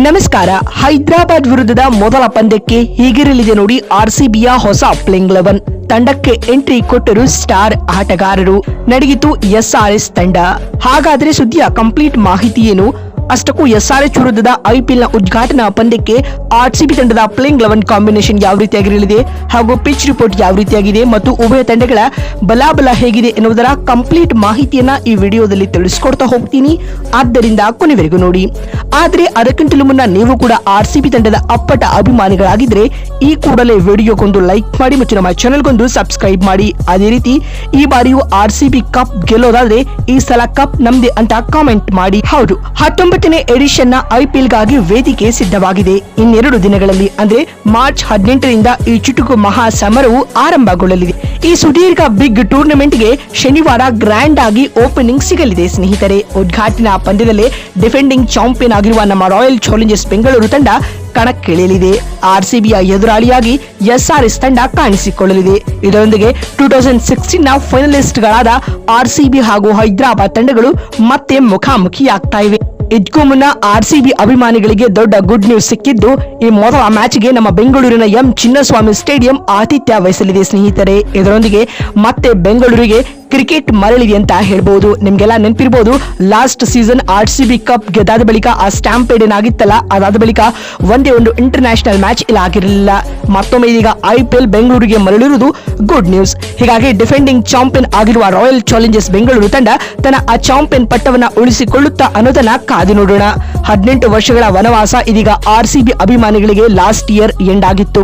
ನಮಸ್ಕಾರ. ಹೈದರಾಬಾದ್ ವಿರುದ್ಧದ ಮೊದಲ ಪಂದ್ಯಕ್ಕೆ ಹೀಗಿರಲಿದೆ ನೋಡಿ ಆರ್ಸಿಬಿಯ ಹೊಸ ಪ್ಲೇಯಿಂಗ್ 11. ತಂಡಕ್ಕೆ ಎಂಟ್ರಿ ಕೊಟ್ಟರು ಸ್ಟಾರ್ ಆಟಗಾರರು. ನಡಗಿತು ಎಸ್ಆರ್ಎಸ್ ತಂಡ. ಹಾಗಾದ್ರೆ ಸುದ್ದಿಯ ಕಂಪ್ಲೀಟ್ ಮಾಹಿತಿ ಏನು? ಅಷ್ಟಕ್ಕೂ ಎಸ್ಆರ್ಎಚ್ ವಿರುದ್ಧದ ಐಪಿಎಲ್ ನ ಉದ್ಘಾಟನಾ ಪಂದ್ಯಕ್ಕೆ ಆರ್ಸಿಬಿ ತಂಡದ ಪ್ಲೇಯಿಂಗ್ 11 ಕಾಂಬಿನೇಷನ್ ಯಾವ ರೀತಿಯಾಗಿರಲಿದೆ ಹಾಗೂ ಪಿಚ್ ರಿಪೋರ್ಟ್ ಯಾವ ರೀತಿಯಾಗಿದೆ ಮತ್ತು ಉಭಯ ತಂಡಗಳ ಬಲಾಬಲ ಹೇಗಿದೆ ಎನ್ನುವುದರ ಕಂಪ್ಲೀಟ್ ಮಾಹಿತಿಯನ್ನ ಈ ವಿಡಿಯೋದಲ್ಲಿ ತಿಳಿಸ್ಕೊಡ್ತಾ ಹೋಗ್ತೀನಿ. ಆದ್ದರಿಂದ ಕೊನೆವರೆಗೂ ನೋಡಿ. ಆದ್ರೆ ಅದಕ್ಕಿಂತಲೂ ಮುನ್ನ ನೀವು ಕೂಡ ಆರ್ಸಿಬಿ ತಂಡದ ಅಪ್ಪಟ ಅಭಿಮಾನಿಗಳಾಗಿದ್ರೆ ಈ ಕೂಡಲೇ ವಿಡಿಯೋಗೊಂದು ಲೈಕ್ ಮಾಡಿ ಮತ್ತು ನಮ್ಮ ಚಾನೆಲ್ಗೊಂದು ಸಬ್ಸ್ಕ್ರೈಬ್ ಮಾಡಿ. ಅದೇ ರೀತಿ ಈ ಬಾರಿಯೂ ಆರ್ಸಿಬಿ ಕಪ್ ಗೆಲ್ಲೋದಾದ್ರೆ ಈ ಸಲ ಕಪ್ ನಮ್ದೆ ಅಂತ ಕಾಮೆಂಟ್ ಮಾಡಿ. ಹೌದು, 19ನೇ ಎಡಿಷನ್ ನ ಐಪಿಎಲ್ ಗಾಗಿ ವೇದಿಕೆ ಸಿದ್ಧವಾಗಿದೆ. ಇನ್ನೆರಡು ದಿನಗಳಲ್ಲಿ ಅಂದ್ರೆ ಮಾರ್ಚ್ 18ರಿಂದ ಈ ಚುಟುಕು ಮಹಾ ಸಮರವು ಆರಂಭಗೊಳ್ಳಲಿದೆ. ಈ ಸುದೀರ್ಘ ಬಿಗ್ ಟೂರ್ನಮೆಂಟ್ ಗೆ ಶನಿವಾರ ಗ್ರ್ಯಾಂಡ್ ಆಗಿ ಓಪನಿಂಗ್ ಸಿಗಲಿದೆ ಸ್ನೇಹಿತರೆ. ಉದ್ಘಾಟನಾ ಪಂದ್ಯದಲ್ಲೇ ಡಿಫೆಂಡಿಂಗ್ ಚಾಂಪಿಯನ್ ಆಗಿರುವ ನಮ್ಮ ರಾಯಲ್ ಚಾಲೆಂಜರ್ಸ್ ಬೆಂಗಳೂರು ತಂಡ ಕಣಕ್ಕಿಳಿಯಲಿದೆ. ಆರ್ಸಿಬಿಯ ಎದುರಾಳಿಯಾಗಿ ಎಸ್ಆರ್ಎಸ್ ತಂಡ ಕಾಣಿಸಿಕೊಳ್ಳಲಿದೆ. ಇದರೊಂದಿಗೆ 2016 ನ ಫೈನಲಿಸ್ಟ್ ಗಳಾದ ಆರ್ಸಿಬಿ ಹಾಗೂ ಹೈದರಾಬಾದ್ ತಂಡಗಳು ಮತ್ತೆ ಮುಖಾಮುಖಿಯಾಗ್ತಾ ಇವೆ. ಇದಕ್ಕೂ ಮುನ್ನ ಆರ್ಸಿಬಿ ಅಭಿಮಾನಿಗಳಿಗೆ ದೊಡ್ಡ ಗುಡ್ ನ್ಯೂಸ್ ಸಿಕ್ಕಿದ್ದು, ಈ ಮೊದಲ ಮ್ಯಾಚ್ಗೆ ನಮ್ಮ ಬೆಂಗಳೂರಿನ ಎಂ ಚಿನ್ನಸ್ವಾಮಿ ಸ್ಟೇಡಿಯಂ ಆತಿಥ್ಯ ವಹಿಸಲಿದೆ ಸ್ನೇಹಿತರೆ. ಇದರೊಂದಿಗೆ ಮತ್ತೆ ಬೆಂಗಳೂರಿಗೆ ಕ್ರಿಕೆಟ್ ಮರಳಿದೆ ಅಂತ ಹೇಳ್ಬಹುದು. ನಿಮ್ಗೆಲ್ಲ ನೆನಪಿರ್ಬೋದು, ಲಾಸ್ಟ್ ಸೀಸನ್ ಆರ್ಸಿಬಿ ಕಪ್ ಗೆದ್ದಾದ ಬಳಿಕ ಆ ಸ್ಟಾಂಪೇಡ್ ಏನಾಗಿತ್ತಲ್ಲ, ಅದಾದ ಬಳಿಕ ಒಂದೇ ಒಂದು ಇಂಟರ್ನ್ಯಾಷನಲ್ ಮ್ಯಾಚ್ ಇಲ್ಲ ಆಗಿರಲಿಲ್ಲ. ಮತ್ತೊಮ್ಮೆ ಇದೀಗ ಐಪಿಎಲ್ ಬೆಂಗಳೂರಿಗೆ ಮರಳಿರುವುದು ಗುಡ್ ನ್ಯೂಸ್. ಹೀಗಾಗಿ ಡಿಫೆಂಡಿಂಗ್ ಚಾಂಪಿಯನ್ ಆಗಿರುವ ರಾಯಲ್ ಚಾಲೆಂಜರ್ಸ್ ಬೆಂಗಳೂರು ತಂಡ ತನ್ನ ಆ ಚಾಂಪಿಯನ್ ಪಟ್ಟವನ್ನ ಉಳಿಸಿಕೊಳ್ಳುತ್ತಾ ಅನ್ನೋದನ್ನ ಕಾದು ನೋಡೋಣ. 18 ವರ್ಷಗಳ ವನವಾಸ ಇದೀಗ ಆರ್ಸಿಬಿ ಅಭಿಮಾನಿಗಳಿಗೆ ಲಾಸ್ಟ್ ಇಯರ್ ಎಂಡ್ ಆಗಿತ್ತು.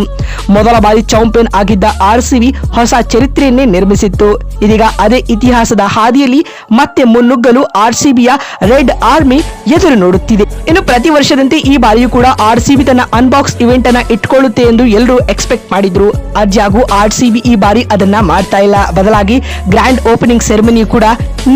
ಮೊದಲ ಬಾರಿ ಚಾಂಪಿಯನ್ ಆಗಿದ್ದ ಆರ್ಸಿಬಿ ಹೊಸ ಚರಿತ್ರೆಯನ್ನೇ ನಿರ್ಮಿಸಿತ್ತು. ಇದೀಗ ಅದೇ ಇತಿಹಾಸದ ಹಾದಿಯಲ್ಲಿ ಮತ್ತೆ ಮುನ್ನುಗ್ಗಲು ಆರ್ಸಿಬಿಯ ರೆಡ್ ಆರ್ಮಿ ಎದುರು ನೋಡುತ್ತಿದೆ. ಇನ್ನು ಪ್ರತಿ ವರ್ಷದಂತೆ ಈ ಬಾರಿಯೂ ಕೂಡ ಆರ್ಸಿಬಿ ತನ್ನ ಅನ್ಬಾಕ್ಸ್ ಇವೆಂಟ್ ಅನ್ನ ಇಟ್ಕೊಳ್ಳುತ್ತೆ ಎಂದು ಎಲ್ಲರೂ ಎಕ್ಸ್ಪೆಕ್ಟ್ ಮಾಡಿದ್ರು. ಅದ್ಯಾಗೂ ಆರ್ಸಿಬಿ ಈ ಬಾರಿ ಅದನ್ನ ಮಾಡ್ತಾ ಇಲ್ಲ. ಬದಲಾಗಿ ಗ್ರ್ಯಾಂಡ್ ಓಪನಿಂಗ್ ಸೆರೆಮನಿ ಕೂಡ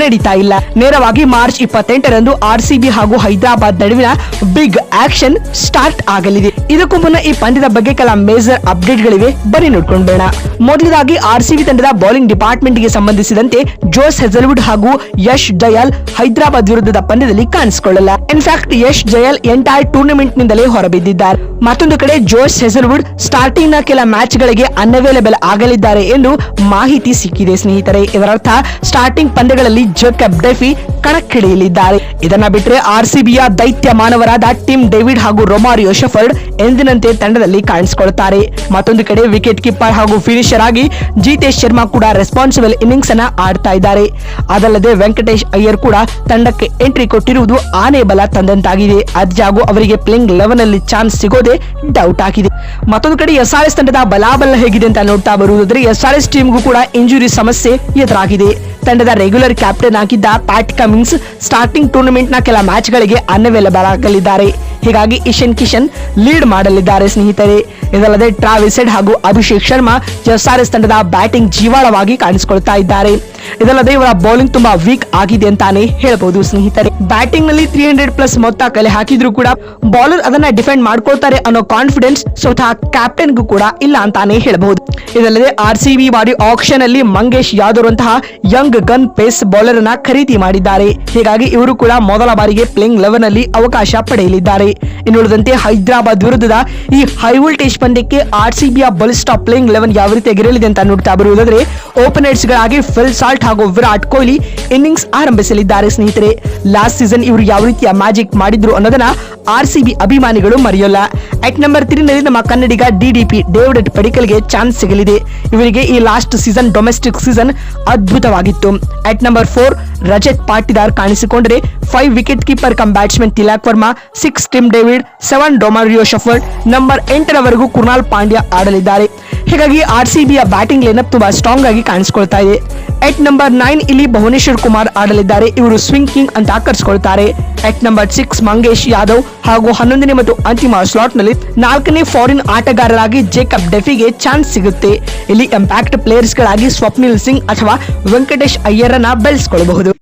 ನಡೀತಾ ಇಲ್ಲ. ನೇರವಾಗಿ ಮಾರ್ಚ್ 28ರಂದು ಆರ್ಸಿಬಿ ಹಾಗೂ ಹೈದರಾಬಾದ್ ನಡುವಿನ ಬಿಗ್ ಆಕ್ಷನ್ ಸ್ಟಾರ್ಟ್ ಆಗಲಿದೆ. ಇದಕ್ಕೂ ಮುನ್ನ ಈ ಪಂದ್ಯದ ಬಗ್ಗೆ ಕೆಲ ಮೇಜರ್ ಅಪ್ಡೇಟ್ ಗಳಿವೆ, ಬನ್ನಿ ನೋಡ್ಕೊಂಡು ಬೇಡ. ಮೊದಲದಾಗಿ ಆರ್ಸಿಬಿ ತಂಡದ ಬೌಲಿಂಗ್ ಡಿಪಾರ್ಟ್ಮೆಂಟ್ ಗೆ ಸಂಬಂಧಿಸಿದಂತೆ ಜೋಸ್ ಹೆಜಲ್ವುಡ್ ಹಾಗೂ ಯಶ್ ಜಯಾಲ್ ಹೈದರಾಬಾದ್ ವಿರುದ್ಧದ ಪಂದ್ಯದಲ್ಲಿ ಕಾಣಿಸಿಕೊಳ್ಳಲ್ಲ. ಇನ್ಫ್ಯಾಕ್ಟ್ ಯಶ್ ಜಯಾಲ್ ಎಂಟೈರ್ ಟೂರ್ನಮೆಂಟ್ ನಿಂದಲೇ ಹೊರಬಿದ್ದಿದ್ದಾರೆ. ಮತ್ತೊಂದು ಕಡೆ ಜೋಸ್ ಹೆಜಲ್ವುಡ್ ಸ್ಟಾರ್ಟಿಂಗ್ ನ ಕೆಲ ಮ್ಯಾಚ್ ಗಳಿಗೆ ಅನ್ಅವೈಲೇಬಲ್ ಆಗಲಿದ್ದಾರೆ ಎಂದು ಮಾಹಿತಿ ಸಿಕ್ಕಿದೆ ಸ್ನೇಹಿತರೆ. ಇದರರ್ಥ ಸ್ಟಾರ್ಟಿಂಗ್ ಪಂದ್ಯಗಳಲ್ಲಿ ಜೇಕಬ್ ಡೆಫಿ ಕಣಕ್ಕಿಳಿಯಲಿದ್ದಾರೆ. ಇದನ್ನ ಬಿಟ್ಟರೆ ಆರ್ಸಿಬಿಯ ದೈತ್ಯ ಮಾನವರಾದ ಟಿಮ್ ಡೇವಿಡ್ ಹಾಗೂ ರೊಮಾರಿಯೋ ಶೆಫರ್ಡ್ ಎಂದಿನಂತೆ ತಂಡದಲ್ಲಿ ಕಾಣಿಸಿಕೊಳ್ಳುತ್ತಾರೆ. ಮತ್ತೊಂದು ಕಡೆ ವಿಕೆಟ್ ಕೀಪರ್ ಹಾಗೂ ಫಿನಿಶರ್ ಆಗಿ ಜಿತೇಶ್ ಶರ್ಮಾ ಕೂಡ ರೆಸ್ಪಾನ್ಸಿಬಲ್ ಇನ್ನಿಂಗ್ಸ್ ಅನ್ನ ಆಡ್ತಾ ಇದ್ದಾರೆ. ಅದಲ್ಲದೆ ವೆಂಕಟೇಶ್ ಅಯ್ಯರ್ ಕೂಡ ತಂಡಕ್ಕೆ ಎಂಟ್ರಿ ಕೊಟ್ಟಿರುವುದು ಆನೆ ಬಲ ತಂದಂತಾಗಿದೆ. ಅದ್ಯಾಗೂ ಅವರಿಗೆ ಪ್ಲೇಯಿಂಗ್ 11 ನಲ್ಲಿ ಚಾನ್ಸ್ ಸಿಗೋದೇ ಡೌಟ್ ಆಗಿದೆ. ಮತ್ತೊಂದು ಕಡೆ ಎಸ್ಆರ್ಎಸ್ ತಂಡದ ಬಲಾಬಲ ಹೇಗಿದೆ ಅಂತ ನೋಡ್ತಾ ಬರುವುದಾದ್ರೆ ಎಸ್ಆರ್ಎಸ್ ಟೀಮ್ಗೂ ಕೂಡ ಇಂಜುರಿ ಸಮಸ್ಯೆ ಎದುರಾಗಿದೆ. ತಂಡದ ರೆಗ್ಯುಲರ್ ಕ್ಯಾಪ್ಟನ್ ಆಗಿದ್ದ ಪ್ಯಾಟ್ ಕಮಿನ್ಸ್ ಸ್ಟಾರ್ಟಿಂಗ್ ಟೂರ್ನಮೆಂಟ್ ನ ಕೆಲ ಮ್ಯಾಚ್ ಗಳಿಗೆ ಅನ್ಅವೈಲೇಬಲ್ ಆಗಲಿದ್ದಾರೆ. ಹೀಗಾಗಿ ಇಶನ್ ಕಿಶನ್ ಲೀಡ್ ಮಾಡಲಿದ್ದಾರೆ ಸ್ನೇಹಿತರೆ. ಇದಲ್ಲದೆ ಟ್ರಾವಿಸ್ ಹೆಡ್ ಹಾಗೂ ಅಭಿಷೇಕ್ ಶರ್ಮಾ ಎಸ್ಆರ್ಎಸ್ ತಂಡದ ಬ್ಯಾಟಿಂಗ್ ಜೀವಾಳವಾಗಿ ಕಾಣಿಸಿಕೊಳ್ತಾ ಇದ್ದಾರೆ. ಇದಲ್ಲದೆ ಇವರ ಬೌಲಿಂಗ್ ತುಂಬಾ ವೀಕ್ ಆಗಿದೆ ಅಂತಾನೆ ಹೇಳಬಹುದು ಸ್ನೇಹಿತರೆ. ಬ್ಯಾಟಿಂಗ್ ನಲ್ಲಿ 300+ ಮೊತ್ತ ಕಲೆ ಹಾಕಿದ್ರು ಕೂಡ ಬೌಲರ್ ಅದನ್ನ ಡಿಫೆಂಡ್ ಮಾಡ್ಕೊಳ್ತಾರೆ ಅನ್ನೋ ಕಾನ್ಫಿಡೆನ್ಸ್ ಸ್ವತಃ ಕ್ಯಾಪ್ಟನ್ ಗೂ ಕೂಡ ಇಲ್ಲ ಅಂತಾನೆ ಹೇಳಬಹುದು. ಇದಲ್ಲದೆ ಆರ್ಸಿಬಿ ಬಾರಿ ಆಕ್ಷನ್ ಅಲ್ಲಿ ಮಂಗೇಶ್ ಯಾದವ್ ಅಂತಹ ಯಂಗ್ ಗನ್ ಪೇಸ್ ಬೌಲರ್ ಅನ್ನ ಖರೀದಿ ಮಾಡಿದ್ದಾರೆ. ಹೀಗಾಗಿ ಇವರು ಕೂಡ ಮೊದಲ ಬಾರಿಗೆ ಪ್ಲೇಯಿಂಗ್ 11 ಅಲ್ಲಿ ಅವಕಾಶ ಪಡೆಯಲಿದ್ದಾರೆ. ಇನ್ನುಳಿದಂತೆ ಹೈದರಾಬಾದ್ ವಿರುದ್ಧದ ಈ ಹೈ ವೋಲ್ಟೇಜ್ ಪಂದ್ಯಕ್ಕೆ ಆರ್ಸಿಬಿಯ ಬಲಿಷ್ಠ ಪ್ಲೇಯಿಂಗ್ 11 ಯಾವ ರೀತಿಯಾಗಿರಲಿದೆ ಅಂತ ನೋಡ್ತಾ ಬರುವುದಾದ್ರೆ ಓಪನರ್ಸ್ ಗಳಾಗಿ ಫಿಲ್ ಸಾಲ್ಟ್ ಹಾಗೂ ವಿರಾಟ್ ಕೊಹ್ಲಿ ಇನ್ನಿಂಗ್ಸ್ ಆರಂಭಿಸಲಿದ್ದಾರೆ ಸ್ನೇಹಿತರೆ. ಲಾಸ್ಟ್ ಸೀಸನ್ ಇವರು ಯಾವ ರೀತಿಯ ಮ್ಯಾಜಿಕ್ ಮಾಡಿದ್ರು ಅನ್ನೋದನ್ನ ಆರ್ಸಿಬಿ ಅಭಿಮಾನಿಗಳು ಮರೆಯೋಲ್ಲ. ಅಟ್ ನಂಬರ್ 3 ನಲ್ಲಿ ನಮ್ಮ ಕನ್ನಡಿಗ ಡಿಡಿಪಿ ಡೇವಿಡ್ ಪಡಿಕಲ್ಗೆ ಚಾನ್ಸ್ ಸಿಗಲಿದೆ. ಇವರಿಗೆ ಈ ಲಾಸ್ಟ್ ಸೀಸನ್ ಡೊಮೆಸ್ಟಿಕ್ ಸೀಸನ್ ಅದ್ಭುತವಾಗಿತ್ತು. ಅಟ್ ನಂಬರ್ 4 ರಜತ್ ಪಾಟಿದಾರ್ ಕಾಣಿಸಿಕೊಂಡರೆ 5 wicket keeper cum batsman Tilak Varma, 6 Tim David, 7 Romario Shepherd, number 8 ರವರೆಗೂ ಕೃಣಾಲ್ ಪಾಂಡ್ಯ ಆಡಲಿದ್ದಾರೆ. ಹೀಗಾಗಿ ಆರ್ಸಿಬಿಯ ಬ್ಯಾಟಿಂಗ್ ಲೈನಪ್ ತುಂಬಾ ಸ್ಟ್ರಾಂಗ್ ಆಗಿ ಕಾಣಿಸಿಕೊಳ್ತಾ ಇದೆ. ಎಟ್ ನಂಬರ್ 9 ಇಲ್ಲಿ ಭುವನೇಶ್ವರ್ ಕುಮಾರ್ ಆಡಲಿದ್ದಾರೆ. ಇವರು ಸ್ವಿಂಗ್ ಕಿಂಗ್ ಅಂತ ಕರೆಸಿಕೊಳ್ತಾರೆ. ಎಟ್ ನಂಬರ್ 6 ಮಂಗೇಶ್ ಯಾದವ್ ಹಾಗೂ 11ನೇ ಮತ್ತು ಅಂತಿಮ ಸ್ಲಾಟ್ ನಲ್ಲಿ 4ನೇ ಫಾರಿನ್ ಆಟಗಾರರಾಗಿ ಜೇಕಬ್ ಡೆಫಿಗೆ ಚಾನ್ಸ್ ಸಿಗುತ್ತೆ. ಇಲ್ಲಿ ಇಂಪ್ಯಾಕ್ಟ್ ಪ್ಲೇಯರ್ಸ್ ಗಳಾಗಿ ಸ್ವಪ್ನಿಲ್ ಸಿಂಗ್ ಅಥವಾ ವೆಂಕಟೇಶ್ ಅಯ್ಯರ್ ಅನ್ನ ಬೆಳೆಸಿಕೊಳ್ಳಬಹುದು.